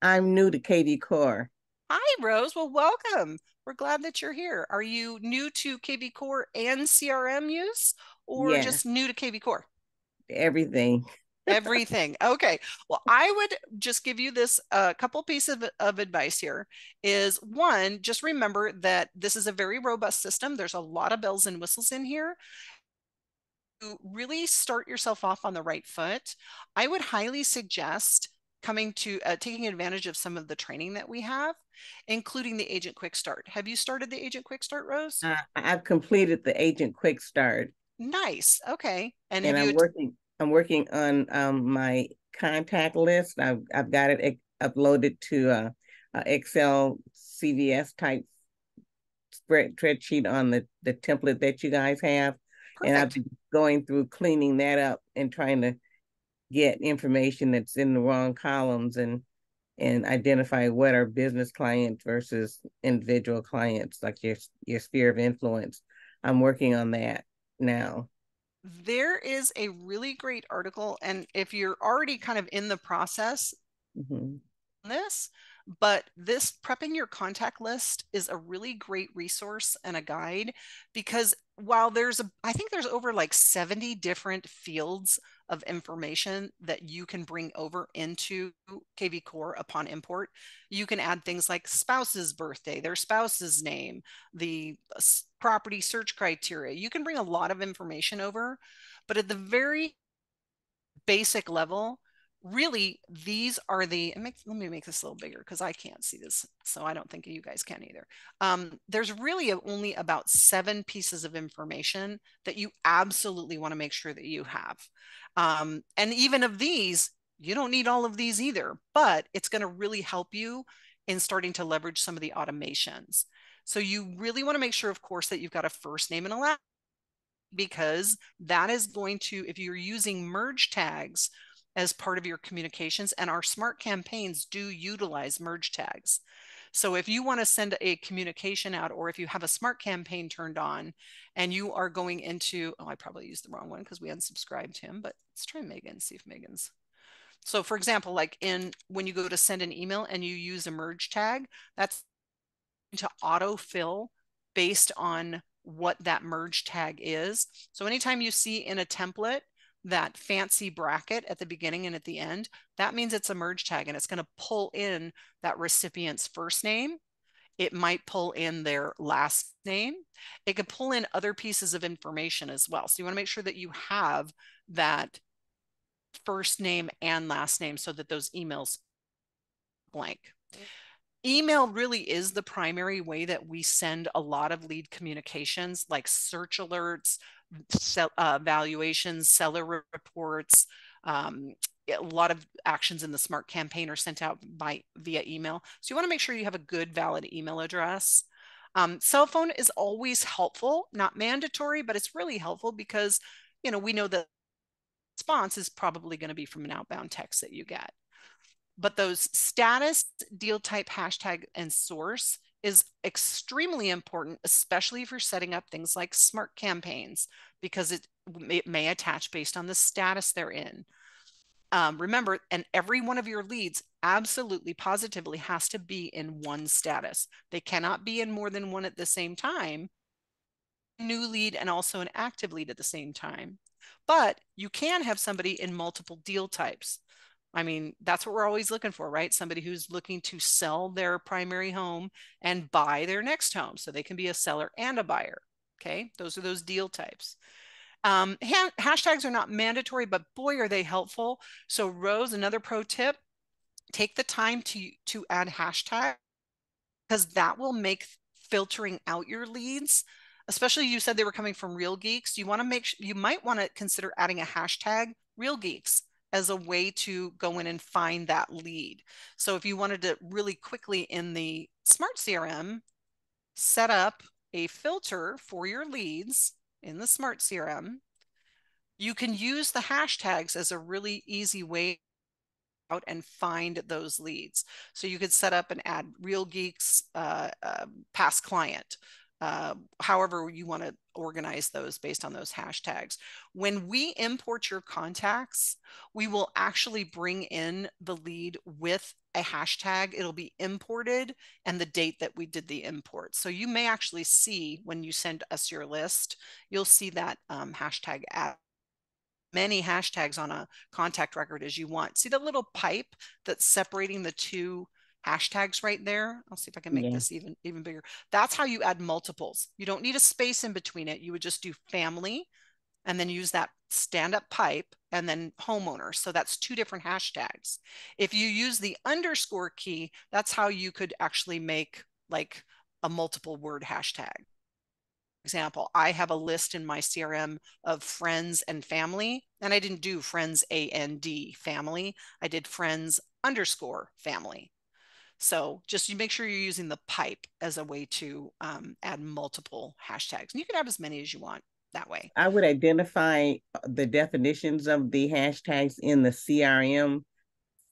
I'm new to kvCORE. Hi, Rose. Well, welcome. We're glad that you're here. Are you new to kvCORE and CRM use, or just Yes, new to kvCORE? everything. Everything. Okay. Well, I would just give you this couple pieces of advice here. Is one, just remember that this is a very robust system. There's a lot of bells and whistles in here. really start yourself off on the right foot, I would highly suggest coming to taking advantage of some of the training that we have, including the Agent Quick Start. Have you started the Agent Quick Start, Rose? I've completed the Agent Quick Start, Nice. Okay. And and have you I'm working on my contact list. I've got it uploaded to Excel CVS type spreadsheet on the template that you guys have, and I've perfect? been going through cleaning that up and trying to get information that's in the wrong columns and identify what are business clients versus individual clients, like your sphere of influence. I'm working on that now. There is a really great article, and if you're already kind of in the process, Mm-hmm. this, but this prepping your contact list is a really great resource and a guide because while I think there's over like 70 different fields of information that you can bring over into kvCORE upon import. You can add things like spouse's birthday, their spouse's name, the property search criteria. You can bring a lot of information over, but at the very basic level, really, these are let me make this a little bigger because I can't see this. So I don't think you guys can either. There's really only about 7 pieces of information that you absolutely want to make sure that you have. And even of these, you don't need all of these either, but it's going to really help you in starting to leverage some of the automations. So you really want to make sure, of course, that you've got a first name and a last, because that is going to, if you're using merge tags as part of your communications, and our smart campaigns do utilize merge tags. So if you want to send a communication out, or if you have a smart campaign turned on and you are going into, oh, I probably used the wrong one because we unsubscribed him, but let's try Megan, see if Megan's. So for example, like when you go to send an email and you use a merge tag, that's to autofill based on what that merge tag is. So anytime you see in a template that fancy bracket at the beginning and at the end, that means it's a merge tag, and it's going to pull in that recipient's first name. It might pull in their last name. It could pull in other pieces of information as well. So you want to make sure that you have that first name and last name so that those emails blank. Email really is the primary way that we send a lot of lead communications, like search alerts, valuations, seller reports. A lot of actions in the smart campaign are sent out via email. So you want to make sure you have a good, valid email address. Cell phone is always helpful, not mandatory, but it's really helpful because, we know the response is probably going to be from an outbound text that you get. But those status, deal type, hashtag, and source is extremely important, especially if you're setting up things like smart campaigns, because it may attach based on the status they're in. Remember, and every one of your leads absolutely positively has to be in one status. They cannot be in more than one at the same time. New lead and also an active lead at the same time. But you can have somebody in multiple deal types. I mean, that's what we're always looking for, right? Somebody who's looking to sell their primary home and buy their next home. So they can be a seller and a buyer. Okay. Those are those deal types. Hashtags are not mandatory, but boy, are they helpful. So Rose, another pro tip, take the time to add hashtags, because that will make filtering out your leads, especially you said they were coming from Real Geeks. You want to you might want to consider adding a hashtag Real Geeks as a way to go in and find that lead. So if you wanted to really quickly in the Smart CRM set up a filter for your leads in the Smart CRM, you can use the hashtags as a really easy way out and find those leads. So you could set up and add Real Geeks past client, however you want to organize those based on those hashtags. When we import your contacts, we will actually bring in the lead with a hashtag. It'll be imported and the date that we did the import. So you may actually see when you send us your list, you'll see that hashtag add many hashtags on a contact record as you want. See the little pipe that's separating the two hashtags right there? I'll see if I can make this even bigger. That's how you add multiples. You don't need a space in between it. You would just do family and then use that stand-up pipe and then homeowner. So that's 2 different hashtags. If you use the underscore key, that's how you could actually make like a multiple word hashtag. Example, I have a list in my CRM of friends and family, and I didn't do friends AND family. I did friends underscore family. So just you make sure you're using the pipe as a way to add multiple hashtags. And you can add as many as you want that way. I would identify the definitions of the hashtags in the CRM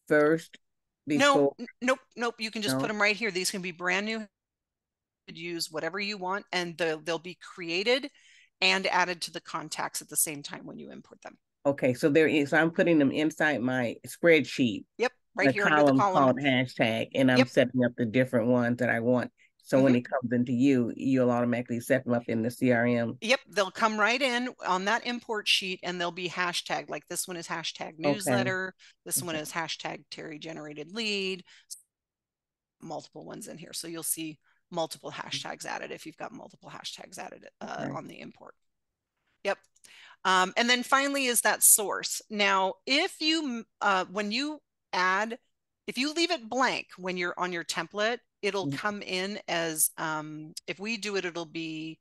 first No, before. nope. You can just put them right here. These can be brand new. You could use whatever you want, and they'll be created and added to the contacts at the same time when you import them. Okay, so I'm putting them inside my spreadsheet. Yep, right The here under the column column. called hashtag, and I'm Yep. setting up the different ones that I want. So when it comes into you, you'll automatically set them up in the CRM. Yep, they'll come right in on that import sheet, and they'll be hashtag. Like this one is hashtag newsletter. Okay. This one is hashtag Terry generated lead. Multiple ones in here. So you'll see multiple hashtags added if you've got multiple hashtags added on the import. Yep. And then finally is that source. Now, if you, when you add, if you leave it blank when you're on your template, it'll come in as, if we do it, it'll be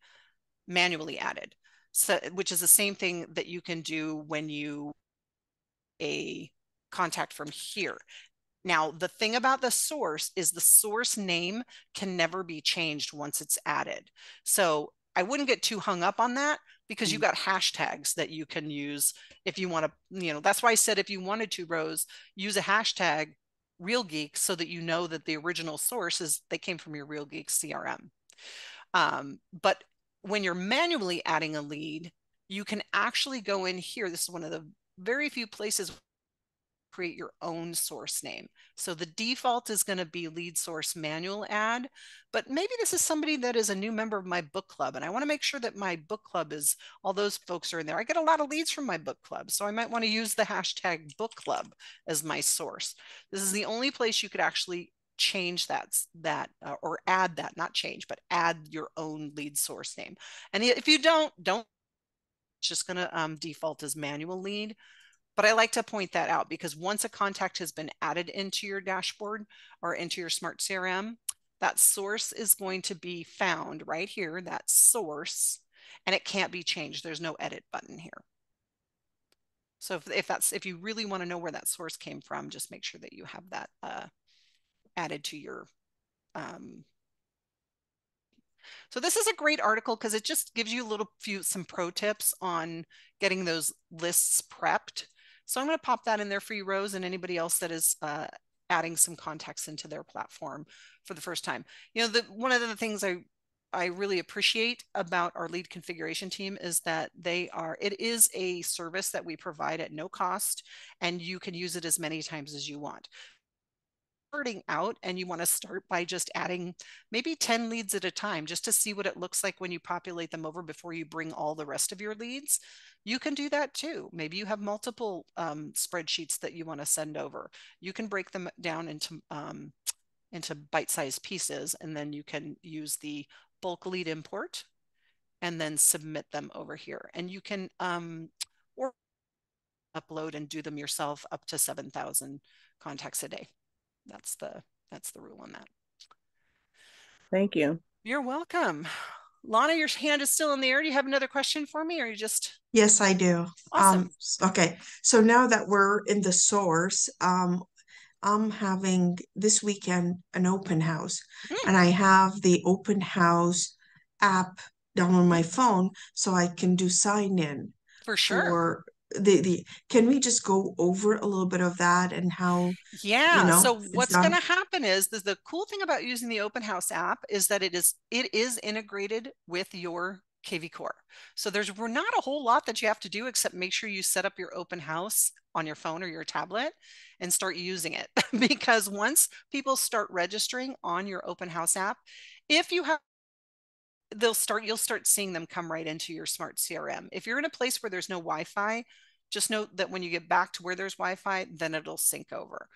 manually added. So, which is the same thing that you can do when you a contact from here. Now, the thing about the source is the source name can never be changed once it's added. So I wouldn't get too hung up on that because you've got hashtags that you can use if you want to, that's why I said if you wanted to, Rose, use a hashtag Real Geeks so that you know that the original source is they came from your Real Geeks CRM. But when you're manually adding a lead, you can actually go in here. This is one of the very few places create your own source name. So the default is going to be lead source manual add, but maybe this is somebody that is a new member of my book club, and I want to make sure that my book club is, all those folks are in there. I get a lot of leads from my book club, so I might want to use the hashtag book club as my source. This is the only place you could actually change that or add that, not change, but add your own lead source name. And if you don't, it's just going to default as manual lead. But I like to point that out because once a contact has been added into your dashboard or into your smart CRM, that source is going to be found right here, that source, and it can't be changed. There's no edit button here. So if you really want to know where that source came from, just make sure that you have that added to your So this is a great article because it just gives you some pro tips on getting those lists prepped. So I'm going to pop that in there for you, Rose, and anybody else that is adding some context into their platform for the first time. One of the things I really appreciate about our lead configuration team is that it is a service that we provide at no cost, and you can use it as many times as you want. Starting out and you want to start by just adding maybe 10 leads at a time just to see what it looks like when you populate them over before you bring all the rest of your leads, you can do that too. Maybe you have multiple spreadsheets that you want to send over. You can break them down into bite-sized pieces, and then you can use the bulk lead import and then submit them over here. And you can or upload and do them yourself up to 7,000 contacts a day. That's the rule on that. Thank you. You're welcome. Lana, your hand is still in the air. Do you have another question for me, or you just? Yes, I do. Awesome. Okay. So now that we're in the source, I'm having this weekend an open house, and I have the open house app down on my phone so I can do sign in for sure. Can we just go over a little bit of that and how? Yeah. So what's going to happen is the cool thing about using the open house app is that it is integrated with your kvCORE. So we're not a whole lot that you have to do except make sure you set up your open house on your phone or your tablet and start using it. Because once people start registering on your open house app, if you have you'll start seeing them come right into your smart CRM. If you're in a place where there's no Wi-Fi, just note that when you get back to where there's Wi-Fi, then it'll sync over.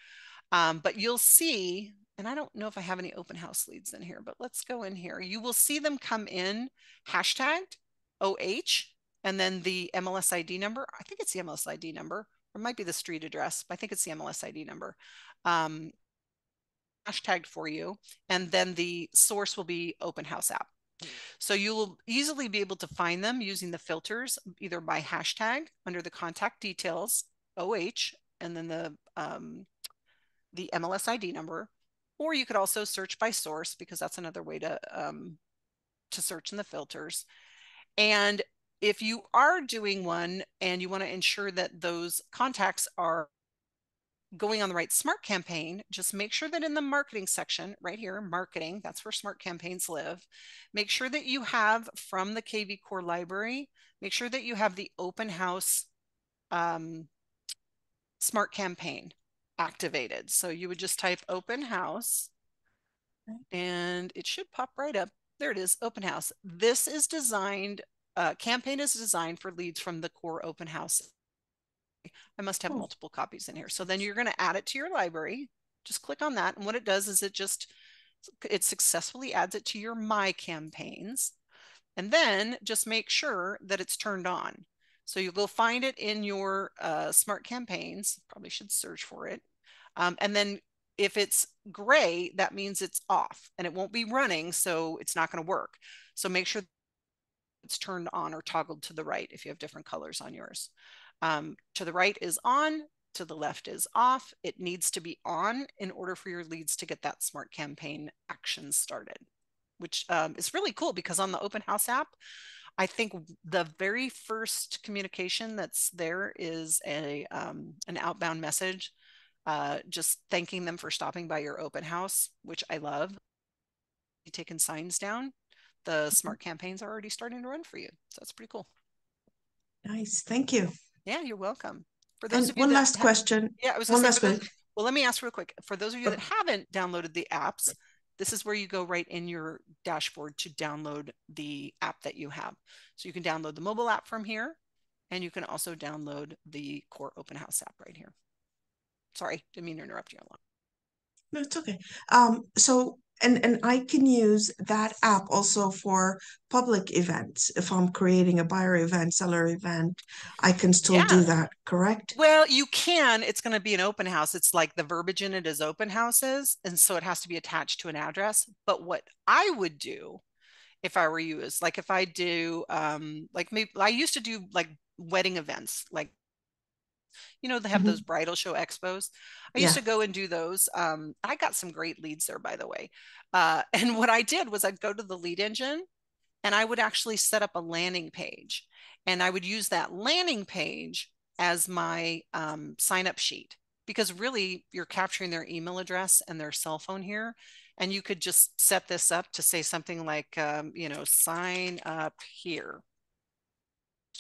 But you'll see, and I don't know if I have any open house leads in here, but let's go in here. You will see them come in hashtagged OH, and then the MLS ID number. I think it's the MLS ID number, or it might be the street address, but I think it's the MLS ID number. Hashtagged for you, and then the source will be Open House app. So you will easily be able to find them using the filters, either by hashtag under the contact details, OH, and then the MLS ID number, or you could also search by source, because that's another way to search in the filters. And if you are doing one and you want to ensure that those contacts are going on the right smart campaign, just make sure that in the marketing section right here, marketing, that's where smart campaigns live. Make sure that you have, from the kvCORE library, make sure that you have the open house smart campaign activated. So you would just type open house and it should pop right up. There it is, open house. This is designed, campaign is designed for leads from the core open house. I must have multiple copies in here. So then you're going to add it to your library. Just click on that. And what it does is it successfully adds it to your My Campaigns. And then just make sure that it's turned on. So you'll go find it in your smart campaigns. Probably should search for it. And then if it's gray, that means it's off and it won't be running. So it's not going to work. So make sure it's turned on or toggled to the right if you have different colors on yours. To the right is on, to the left is off. It needs to be on in order for your leads to get that smart campaign action started, which is really cool, because on the open house app, I think the very first communication that's there is an outbound message, just thanking them for stopping by your open house, which I love. You've taken signs down. The smart campaigns are already starting to run for you. So that's pretty cool. Nice. Thank you. Yeah, you're welcome. For those of you one last question. Yeah, I was going to say, well, let me ask real quick. For those of you that haven't downloaded the apps, this is where you go right in your dashboard to download the app that you have. So you can download the mobile app from here, and you can also download the core open house app right here. Sorry, didn't mean to interrupt you. No, it's okay. So and I can use that app also for public events. If I'm creating a buyer event, seller event, I can still do that, correct? Well, you can. It's going to be an open house. It's like the verbiage in it is open houses, and so it has to be attached to an address. But what I would do if I were you is, like, if I do like, maybe I used to do like wedding events, like, you know, they have those bridal show expos. I used to go and do those. I got some great leads there, by the way. And what I did was I'd go to the lead engine and I would actually set up a landing page, and I would use that landing page as my sign up sheet, because really you're capturing their email address and their cell phone here. And you could just set this up to say something like, you know, sign up here.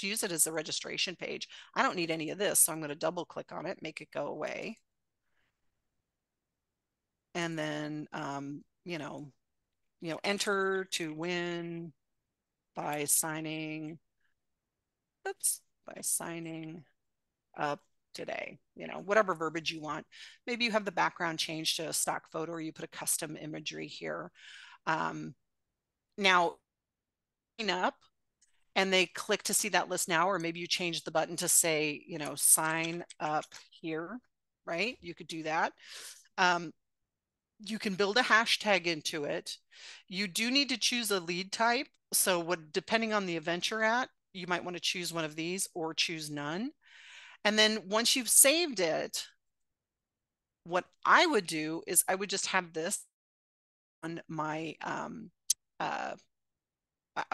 Use it as a registration page. I don't need any of this, so I'm going to double click on it, make it go away. And then, you know, enter to win by signing, by signing up today, you know, whatever verbiage you want. Maybe you have the background changed to a stock photo, or you put a custom imagery here. Now, sign up, and they click to see that list now, or maybe you change the button to say, you know, sign up here, right? You could do that. You can build a hashtag into it. You do need to choose a lead type. So depending on the event you're at, you might want to choose one of these or choose none. And then once you've saved it, what I would do is I would just have this on my,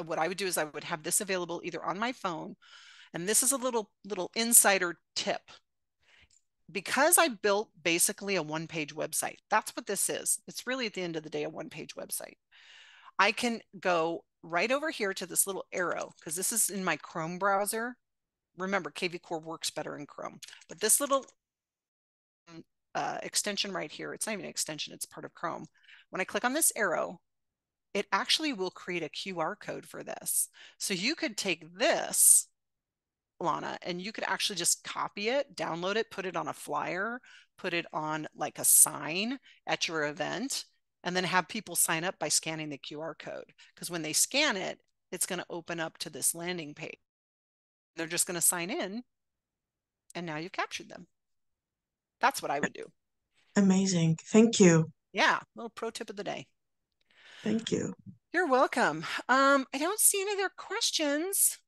what I would do is I would have this available either on my phone. And this is a little insider tip. Because I built basically a one-page website, that's what this is. It's really, at the end of the day, a one-page website. I can go right over here to this little arrow, because this is in my Chrome browser. Remember, kvCORE works better in Chrome, but this little extension right here, it's not even an extension, it's part of Chrome. When I click on this arrow, it actually will create a QR code for this. So you could take this, Lana, and you could actually just copy it, download it, put it on a flyer, put it on like a sign at your event, and then have people sign up by scanning the QR code. Because when they scan it, it's going to open up to this landing page. They're just going to sign in, and now you've captured them. That's what I would do. Amazing. Thank you. Yeah, little pro tip of the day. Thank you. You're welcome. I don't see any other questions.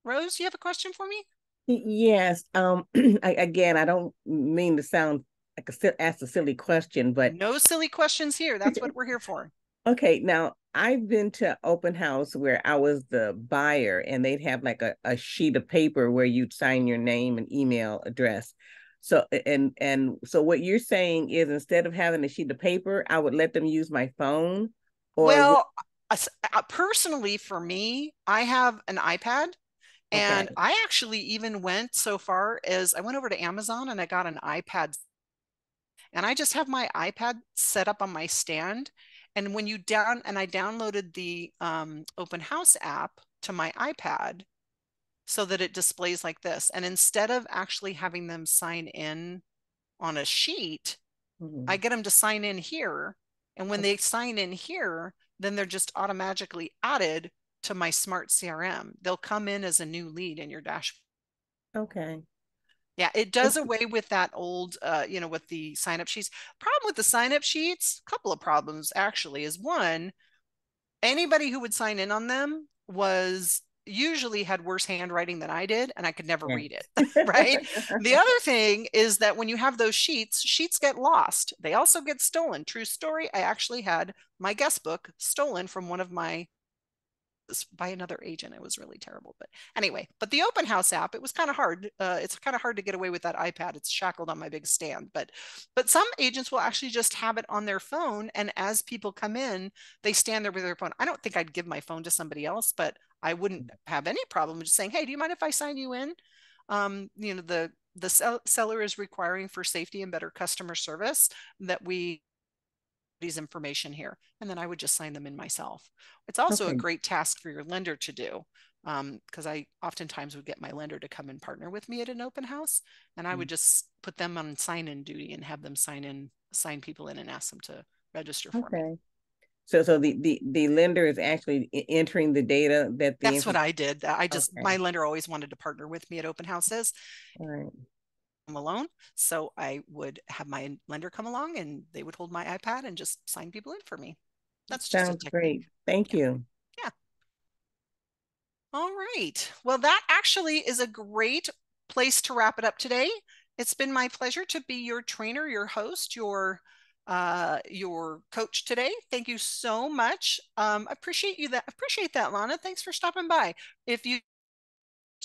Rose, you have a question for me? Yes. Again, I don't mean to sound like ask a silly question, but No silly questions here. That's what we're here for. okay. Now, I've been to open house where I was the buyer, and they'd have like a sheet of paper where you'd sign your name and email address. So so what you're saying is instead of having a sheet of paper, I would let them use my phone, or Well, personally, for me, I have an iPad. okay. And I actually even went so far as I went over to Amazon and I got an iPad, and I just have my iPad set up on my stand. And when I downloaded the Open House app to my iPad so that it displays like this. And instead of actually having them sign in on a sheet, I get them to sign in here. And when they sign in here, then they're just automatically added to my smart CRM. They'll come in as a new lead in your dashboard. Okay. Yeah, it does away with that old, with the sign up sheets. Problem with the sign up sheets, a couple of problems actually, is one, anybody who would sign in on them was usually had worse handwriting than I did, and I could never read it. Right. The other thing is that when you have those sheets get lost. They also get stolen. True story. I actually had my guest book stolen from one of my by another agent. It was really terrible. But anyway, but the open house app, it was kind of hard. It's kind of hard to get away with that iPad. It's shackled on my big stand. But some agents will actually just have it on their phone. And as people come in, they stand there with their phone. I don't think I'd give my phone to somebody else, but I wouldn't have any problem just saying, hey, do you mind if I sign you in? The seller is requiring, for safety and better customer service, that we information here, and then I would just sign them in myself. It's also a great task for your lender to do, because I oftentimes would get my lender to come and partner with me at an open house, and I would just put them on sign-in duty and have them sign people in and ask them to register for me. So the lender is actually entering the data that the That's what I did. My lender always wanted to partner with me at open houses. All right. Alone, so I would have my lender come along and they would hold my iPad and just sign people in for me. That's just Sounds great. Thank you. Yeah. All right. Well, that actually is a great place to wrap it up today. It's been my pleasure to be your trainer, your host, your coach today. Thank you so much. Appreciate that, Lana. Thanks for stopping by. If you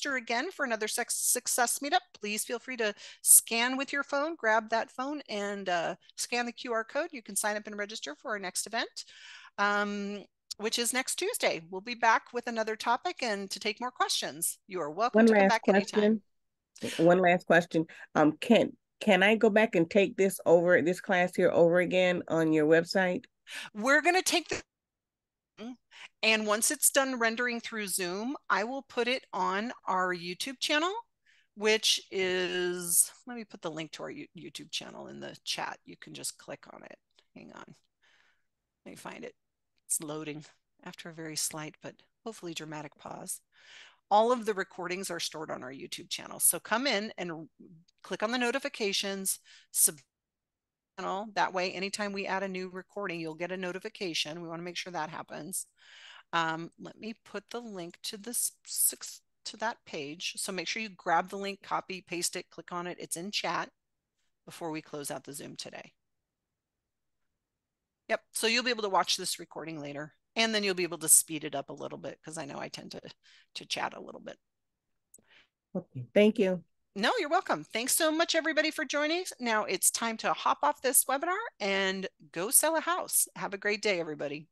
again for another success meetup, please feel free to scan with your phone, grab that phone and scan the QR code. You can sign up and register for our next event, which is next Tuesday. We'll be back with another topic and to take more questions. You are welcome to come back anytime. One last question. Can I go back and take this class here over again on your website? We're going to take the and once it's done rendering through Zoom, I will put it on our YouTube channel, which is, let me put the link to our YouTube channel in the chat. You can just click on it. Hang on. Let me find it. It's loading after a very slight, but hopefully dramatic pause. All of the recordings are stored on our YouTube channel. So come in and click on the notifications, that way, anytime we add a new recording, you'll get a notification. We want to make sure that happens. Let me put the link to that page. So make sure you grab the link, copy, paste it, click on it. It's in chat before we close out the Zoom today. Yep. So you'll be able to watch this recording later, and then you'll be able to speed it up a little bit because I know I tend to chat a little bit. Okay. Thank you. No, you're welcome. Thanks so much, everybody, for joining. Now it's time to hop off this webinar and go sell a house. Have a great day, everybody.